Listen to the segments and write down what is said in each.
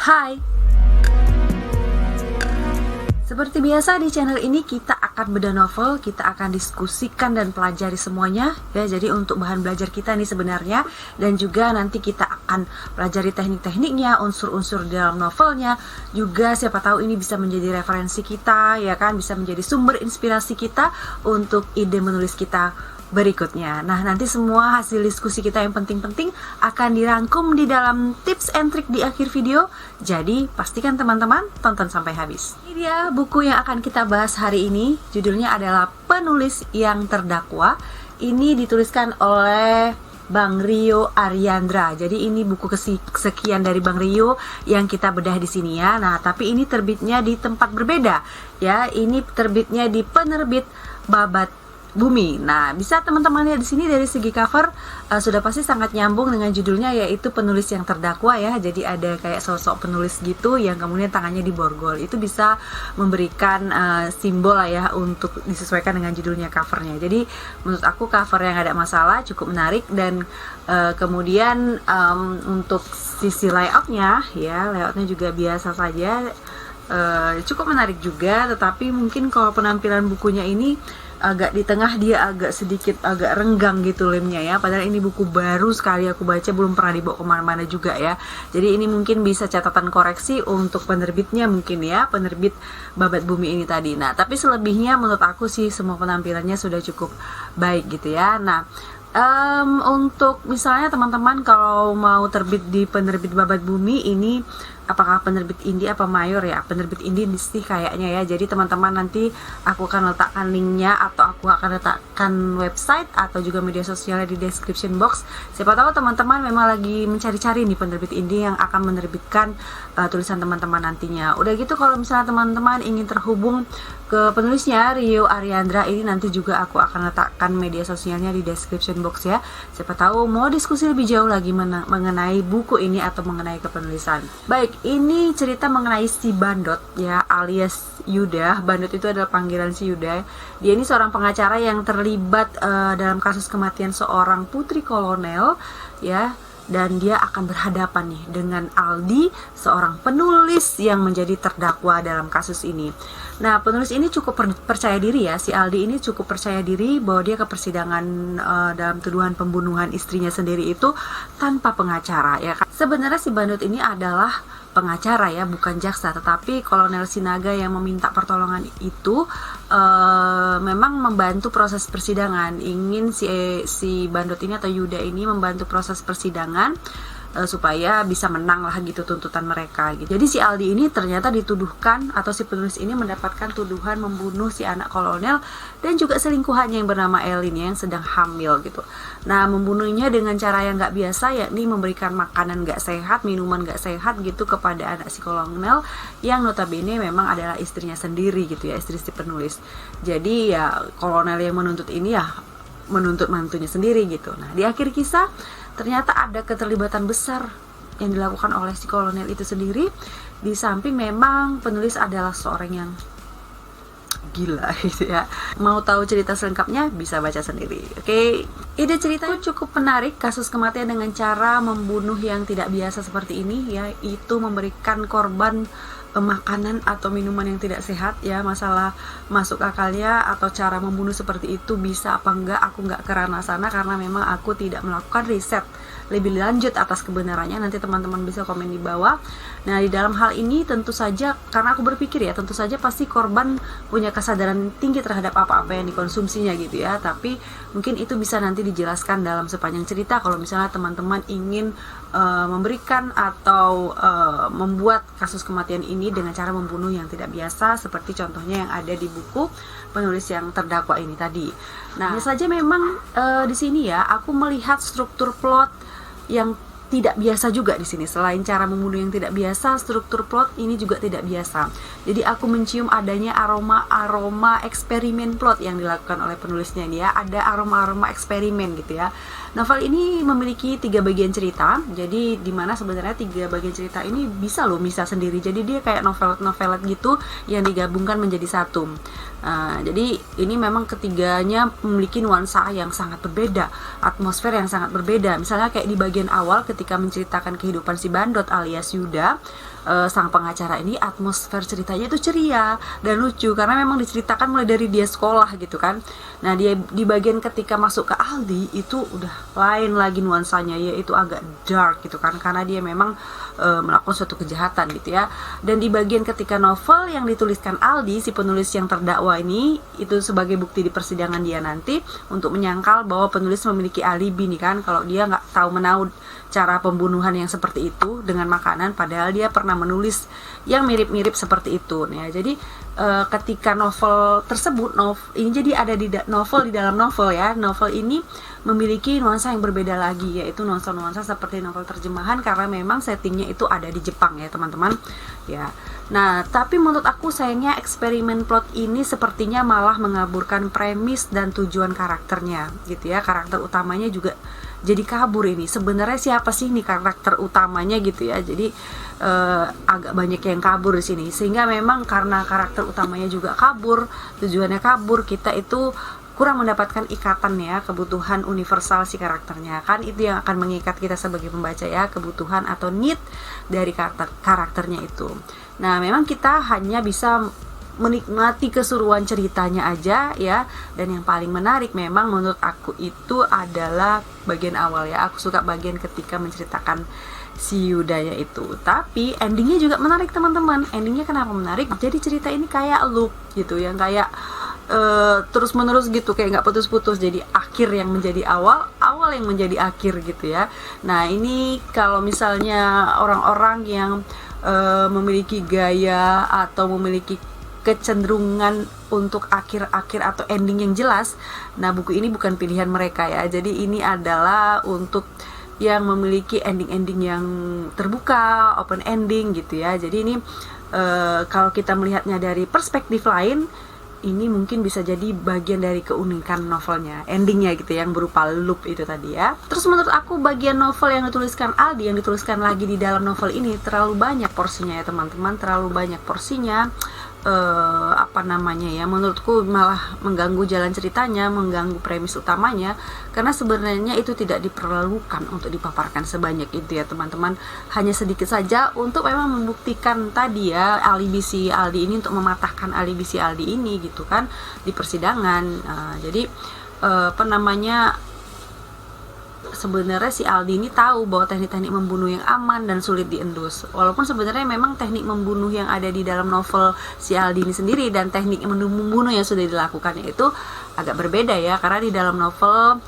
Hai. Seperti biasa di channel ini kita akan bedah novel, kita akan diskusikan dan pelajari semuanya ya. Jadi untuk bahan belajar kita nih sebenarnya, dan juga nanti kita akan pelajari teknik-tekniknya, unsur-unsur di dalam novelnya. Juga siapa tahu ini bisa menjadi referensi kita ya kan, bisa menjadi sumber inspirasi kita untuk ide menulis kita berikutnya. Nah, nanti semua hasil diskusi kita yang penting-penting akan dirangkum di dalam tips and trick di akhir video. Jadi, pastikan teman-teman tonton sampai habis. Ini dia buku yang akan kita bahas hari ini. Judulnya adalah Penulis yang Terdakwa. Ini dituliskan oleh Bang Rio Ariandra. Jadi ini buku kesekian dari Bang Rio yang kita bedah di sini ya. Nah, tapi ini terbitnya di tempat berbeda ya. Ini terbitnya di penerbit Babat Bumi. Nah, bisa teman-teman lihat di sini dari segi cover sudah pasti sangat nyambung dengan judulnya, yaitu Penulis yang Terdakwa ya. Jadi ada kayak sosok penulis gitu yang kemudian tangannya diborgol. Itu bisa memberikan simbol lah ya untuk disesuaikan dengan judulnya covernya. Jadi menurut aku cover yang ada masalah, cukup menarik. Dan kemudian untuk sisi layoutnya ya, layoutnya juga biasa saja, cukup menarik juga. Tetapi mungkin kalau penampilan bukunya ini agak di tengah, dia agak sedikit agak renggang gitu lemnya ya. Padahal ini buku baru sekali aku baca, belum pernah dibawa kemana-mana juga ya. Jadi ini mungkin bisa catatan koreksi untuk penerbitnya mungkin ya, penerbit Babat Bumi ini tadi. Nah, tapi selebihnya menurut aku sih semua penampilannya sudah cukup baik gitu ya. Nah, untuk misalnya teman-teman kalau mau terbit di penerbit Babat Bumi ini, apakah penerbit indie apa mayor ya? Penerbit indie sih kayaknya ya. Jadi teman-teman nanti aku akan letakkan linknya, atau aku akan letakkan website atau juga media sosialnya di description box. Siapa tahu teman-teman memang lagi mencari-cari nih penerbit indie yang akan menerbitkan tulisan teman-teman nantinya. Udah gitu, kalau misalnya teman-teman ingin terhubung ke penulisnya Rio Ariandra ini, nanti juga aku akan letakkan media sosialnya di description box ya. Siapa tahu mau diskusi lebih jauh lagi mengenai buku ini atau mengenai kepenulisan. Baik, ini cerita mengenai si Bandot ya, alias Yuda. Bandot itu adalah panggilan si Yuda. Dia ini seorang pengacara yang terlibat dalam kasus kematian seorang putri kolonel ya. Dan dia akan berhadapan nih dengan Aldi, seorang penulis yang menjadi terdakwa dalam kasus ini. Nah, penulis ini cukup percaya diri ya. Si Aldi ini cukup percaya diri bahwa dia ke persidangan dalam tuduhan pembunuhan istrinya sendiri itu tanpa pengacara ya. Sebenarnya si Bandot ini adalah pengacara ya, bukan jaksa, tetapi Kolonel Sinaga yang meminta pertolongan itu memang membantu proses persidangan. Ingin si Bandot ini atau Yuda ini membantu proses persidangan supaya bisa menang lah gitu tuntutan mereka gitu. Jadi si Aldi ini ternyata dituduhkan, atau si penulis ini mendapatkan tuduhan membunuh si anak kolonel dan juga selingkuhannya yang bernama Elin yang sedang hamil gitu. Nah, membunuhnya dengan cara yang nggak biasa, yakni memberikan makanan nggak sehat, minuman nggak sehat gitu kepada anak si kolonel yang notabene memang adalah istrinya sendiri gitu ya, istri si penulis. Jadi ya kolonel yang menuntut ini ya menuntut mantunya sendiri gitu. Nah, di akhir kisah ternyata ada keterlibatan besar yang dilakukan oleh si kolonel itu sendiri. Di samping memang penulis adalah seorang yang gila gitu ya. Mau tahu cerita selengkapnya bisa baca sendiri. Oke. Ide ceritanya cukup menarik. Kasus kematian dengan cara membunuh yang tidak biasa seperti ini ya, itu memberikan korban makanan atau minuman yang tidak sehat ya. Masalah masuk akalnya atau cara membunuh seperti itu bisa apa enggak, aku enggak ke ranah sana karena memang aku tidak melakukan riset lebih lanjut atas kebenarannya. Nanti teman-teman bisa komen di bawah. Nah, di dalam hal ini tentu saja, karena aku berpikir ya, tentu saja pasti korban punya kesadaran tinggi terhadap apa-apa yang dikonsumsinya gitu ya. Tapi mungkin itu bisa nanti dijelaskan dalam sepanjang cerita kalau misalnya teman-teman ingin memberikan atau membuat kasus kematian ini dengan cara membunuh yang tidak biasa, seperti contohnya yang ada di buku Penulis yang Terdakwa ini tadi. Nah, hanya saja memang di sini ya aku melihat struktur plot yang tidak biasa juga di sini. Selain cara membunuh yang tidak biasa, struktur plot ini juga tidak biasa. Jadi aku mencium adanya aroma eksperimen plot yang dilakukan oleh penulisnya ini ya. Ada aroma eksperimen gitu ya. Novel ini memiliki 3 bagian cerita. Jadi dimana sebenarnya 3 bagian cerita ini bisa loh misah sendiri. Jadi dia kayak novelet gitu yang digabungkan menjadi satu. Jadi ini memang ketiganya memiliki nuansa yang sangat berbeda, atmosfer yang sangat berbeda. Misalnya kayak di bagian awal ketika menceritakan kehidupan si Bandot alias Yuda, sang pengacara ini, atmosfer ceritanya itu ceria dan lucu karena memang diceritakan mulai dari dia sekolah gitu kan. Nah, dia di bagian ketika masuk ke Aldi itu udah lain lagi nuansanya, yaitu agak dark gitu kan, karena dia memang melakukan suatu kejahatan gitu ya. Dan di bagian ketika novel yang dituliskan Aldi, si penulis yang terdakwa ini, itu sebagai bukti di persidangan dia nanti untuk menyangkal bahwa penulis memiliki alibi nih kan, kalau dia nggak tahu menahu cara pembunuhan yang seperti itu dengan makanan, padahal dia pernah menulis yang mirip-mirip seperti itu. Nah, jadi ketika novel tersebut, ini jadi ada di novel, di dalam novel ya, novel ini memiliki nuansa yang berbeda lagi, yaitu nuansa-nuansa seperti novel terjemahan, karena memang settingnya itu ada di Jepang ya teman-teman ya. Nah, tapi menurut aku sayangnya eksperimen plot ini sepertinya malah mengaburkan premis dan tujuan karakternya gitu ya. Karakter utamanya juga jadi kabur ini. Sebenarnya siapa sih nih karakter utamanya gitu ya. Jadi agak banyak yang kabur di sini. Sehingga memang karena karakter utamanya juga kabur, tujuannya kabur, kita itu kurang mendapatkan ikatan ya, kebutuhan universal si karakternya. Kan itu yang akan mengikat kita sebagai pembaca ya, kebutuhan atau need dari karakternya itu. Nah, memang kita hanya bisa menikmati keseruan ceritanya aja ya. Dan yang paling menarik memang menurut aku itu adalah bagian awal ya. Aku suka bagian ketika menceritakan si Yudanya itu. Tapi endingnya juga menarik teman-teman. Endingnya kenapa menarik? Jadi cerita ini kayak loop gitu, yang kayak terus menerus gitu, kayak nggak putus-putus. Jadi akhir yang menjadi awal, awal yang menjadi akhir gitu ya. Nah, ini kalau misalnya orang-orang yang memiliki gaya atau memiliki kecenderungan untuk akhir-akhir atau ending yang jelas, nah buku ini bukan pilihan mereka ya. Jadi ini adalah untuk yang memiliki ending-ending yang terbuka, open ending gitu ya. Jadi ini kalau kita melihatnya dari perspektif lain, ini mungkin bisa jadi bagian dari keunikan novelnya, endingnya gitu, yang berupa loop itu tadi ya. Terus menurut aku bagian novel yang dituliskan Aldi, yang dituliskan lagi di dalam novel ini terlalu banyak porsinya ya teman-teman, terlalu banyak porsinya. Menurutku malah mengganggu jalan ceritanya, mengganggu premis utamanya, karena sebenarnya itu tidak diperlukan untuk dipaparkan sebanyak itu ya teman-teman. Hanya sedikit saja untuk memang membuktikan tadi ya, alibi si Aldi ini, untuk mematahkan alibi si Aldi ini gitu kan di persidangan. Sebenarnya si Aldi ini tahu bahwa teknik-teknik membunuh yang aman dan sulit diendus. Walaupun sebenarnya memang teknik membunuh yang ada di dalam novel si Aldi ini sendiri dan teknik membunuh yang sudah dilakukannya itu agak berbeda ya. Karena di dalam novel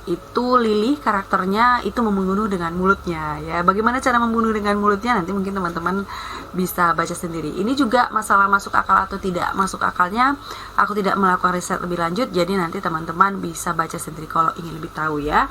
itu Lily karakternya itu membunuh dengan mulutnya ya. Bagaimana cara membunuh dengan mulutnya nanti mungkin teman-teman bisa baca sendiri. Ini juga masalah masuk akal atau tidak masuk akalnya, aku tidak melakukan riset lebih lanjut, jadi nanti teman-teman bisa baca sendiri kalau ingin lebih tahu ya.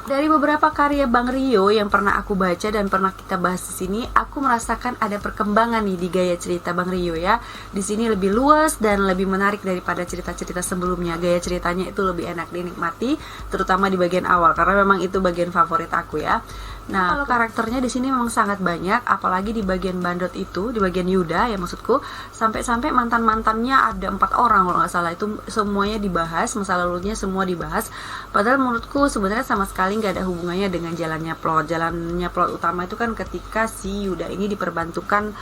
Dari beberapa karya Bang Rio yang pernah aku baca dan pernah kita bahas di sini, aku merasakan ada perkembangan nih di gaya cerita Bang Rio ya. Di sini lebih luas dan lebih menarik daripada cerita-cerita sebelumnya. Gaya ceritanya itu lebih enak dinikmati, terutama di bagian awal karena memang itu bagian favorit aku ya. Nah, kalau karakternya di sini memang sangat banyak, apalagi di bagian bandot itu, di bagian Yuda ya maksudku, sampai-sampai mantan-mantannya ada 4 orang kalau nggak salah, itu semuanya dibahas, masa lalunya semua dibahas. Padahal menurutku sebenarnya sama sekali nggak ada hubungannya dengan jalannya plot. Jalannya plot utama itu kan ketika si Yuda ini diperbantukan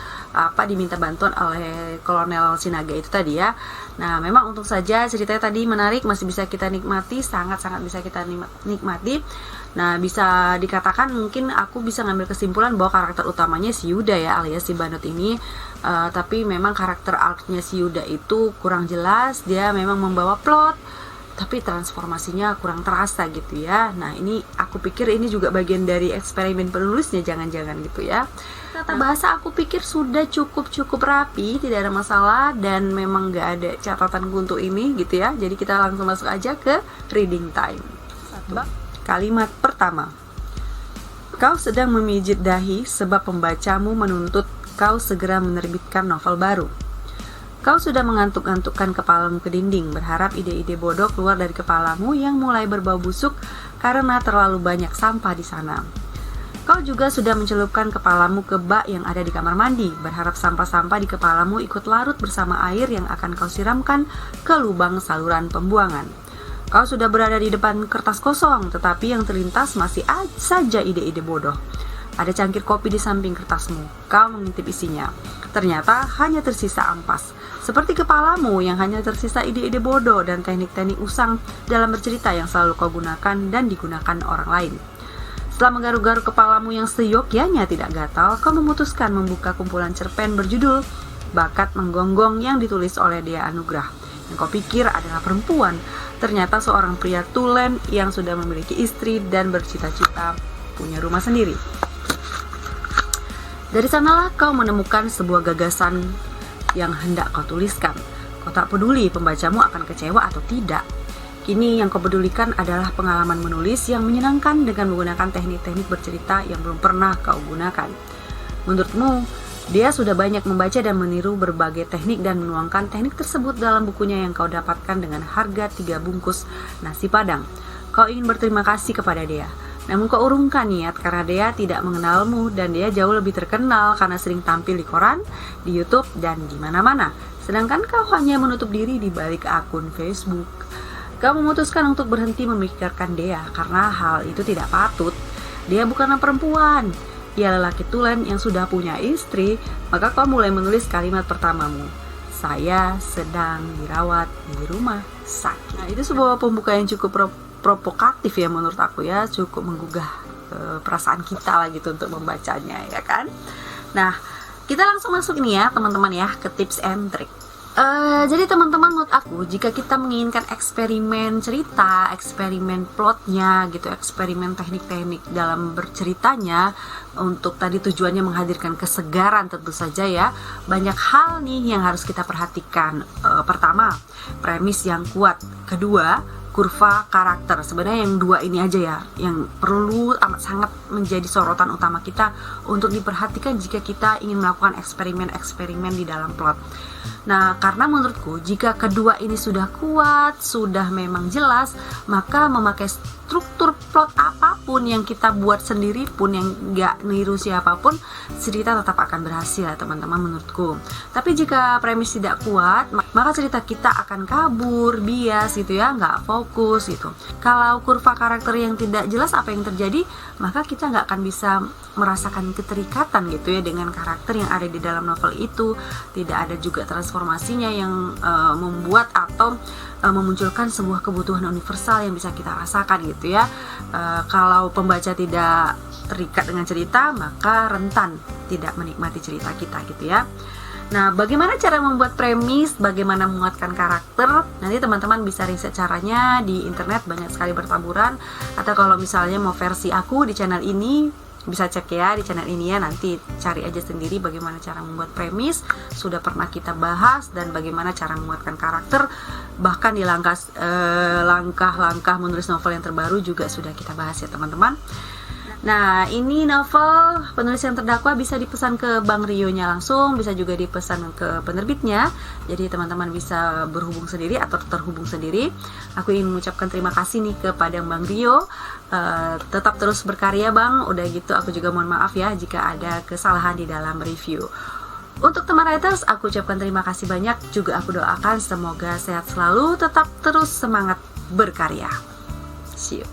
diminta bantuan oleh Kolonel Sinaga itu tadi ya. Nah, memang untung saja ceritanya tadi menarik, masih bisa kita nikmati, sangat-sangat bisa kita nikmati. Nah, bisa dikatakan mungkin aku bisa ngambil kesimpulan bahwa karakter utamanya si Yuda ya, alias si bandot ini. Tapi memang karakter arc-nya si Yuda itu kurang jelas. Dia memang membawa plot, tapi transformasinya kurang terasa gitu ya. Nah, ini aku pikir ini juga bagian dari eksperimen penulisnya, jangan-jangan gitu ya. Tata bahasa aku pikir sudah cukup rapi, tidak ada masalah, dan memang gak ada catatan untuk ini gitu ya. Jadi kita langsung masuk aja ke reading time. Kalimat pertama. Kau sedang memijit dahi sebab pembacamu menuntut kau segera menerbitkan novel baru. Kau sudah mengantuk-antukkan kepalamu ke dinding, berharap ide-ide bodoh keluar dari kepalamu yang mulai berbau busuk karena terlalu banyak sampah di sana. Kau juga sudah mencelupkan kepalamu ke bak yang ada di kamar mandi, berharap sampah-sampah di kepalamu ikut larut bersama air yang akan kau siramkan ke lubang saluran pembuangan. Kau sudah berada di depan kertas kosong, tetapi yang terlintas masih saja ide-ide bodoh. Ada cangkir kopi di samping kertasmu. Kau mengintip isinya. Ternyata hanya tersisa ampas. Seperti kepalamu yang hanya tersisa ide-ide bodoh dan teknik-teknik usang dalam bercerita yang selalu kau gunakan dan digunakan orang lain. Setelah menggaruk-garuk kepalamu yang seyogyanya tidak gatal, kau memutuskan membuka kumpulan cerpen berjudul Bakat Menggonggong yang ditulis oleh Dea Anugrah. Yang kau pikir adalah perempuan, ternyata seorang pria tulen yang sudah memiliki istri dan bercita-cita punya rumah sendiri. Dari sanalah kau menemukan sebuah gagasan yang hendak kau tuliskan. Kau tak peduli pembacamu akan kecewa atau tidak. Kini yang kau pedulikan adalah pengalaman menulis yang menyenangkan dengan menggunakan teknik-teknik bercerita yang belum pernah kau gunakan. Menurutmu, dia sudah banyak membaca dan meniru berbagai teknik dan menuangkan teknik tersebut dalam bukunya yang kau dapatkan dengan harga 3 bungkus nasi padang. Kau ingin berterima kasih kepada dia. Namun kau urungkan niat karena dia tidak mengenalmu dan dia jauh lebih terkenal karena sering tampil di koran, di YouTube, dan di mana-mana. Sedangkan kau hanya menutup diri di balik akun Facebook. Kau memutuskan untuk berhenti memikirkan dia karena hal itu tidak patut. Dia bukanlah perempuan, ia lelaki tulen yang sudah punya istri. Maka kau mulai menulis kalimat pertamamu. Saya sedang dirawat di rumah sakit. Nah, itu sebuah pembuka yang cukup provokatif ya menurut aku ya, cukup menggugah perasaan kita lah gitu untuk membacanya ya kan. Nah, kita langsung masuk nih ya teman-teman ya ke tips and trick. Jadi teman-teman, menurut aku jika kita menginginkan eksperimen cerita, eksperimen plotnya gitu, eksperimen teknik-teknik dalam berceritanya, untuk tadi tujuannya menghadirkan kesegaran tentu saja ya, banyak hal nih yang harus kita perhatikan. Pertama, premis yang kuat. Kedua, kurva karakter. Sebenarnya yang 2 ini aja ya yang perlu amat sangat menjadi sorotan utama kita untuk diperhatikan jika kita ingin melakukan eksperimen-eksperimen di dalam plot. Nah, karena menurutku jika kedua ini sudah kuat, sudah memang jelas, maka memakai struktur plot apapun yang kita buat sendiri pun, yang gak niru siapapun, cerita tetap akan berhasil ya teman-teman menurutku. Tapi jika premis tidak kuat, maka cerita kita akan kabur, bias gitu ya, gak fokus gitu. Kalau kurva karakter yang tidak jelas apa yang terjadi, maka kita gak akan bisa merasakan keterikatan gitu ya dengan karakter yang ada di dalam novel itu. Tidak ada juga transformasinya yang membuat atau memunculkan sebuah kebutuhan universal yang bisa kita rasakan gitu ya. Kalau pembaca tidak terikat dengan cerita, maka rentan tidak menikmati cerita kita gitu ya. Nah, bagaimana cara membuat premis, bagaimana menguatkan karakter? Nanti teman-teman bisa riset caranya di internet, banyak sekali bertaburan. Atau kalau misalnya mau versi aku di channel ini, bisa cek ya di channel ini ya, nanti cari aja sendiri bagaimana cara membuat premis, sudah pernah kita bahas, dan bagaimana cara menguatkan karakter, bahkan di langkah-langkah menulis novel yang terbaru juga sudah kita bahas ya teman-teman. Nah, ini novel Penulis yang Terdakwa bisa dipesan ke Bang Rio-nya langsung, bisa juga dipesan ke penerbitnya. Jadi teman-teman bisa berhubung sendiri atau terhubung sendiri. Aku ingin mengucapkan terima kasih nih kepada Bang Rio. Tetap terus berkarya Bang. Udah gitu aku juga mohon maaf ya jika ada kesalahan di dalam review. Untuk teman writers, aku ucapkan terima kasih banyak. Juga aku doakan semoga sehat selalu, tetap terus semangat berkarya. See you.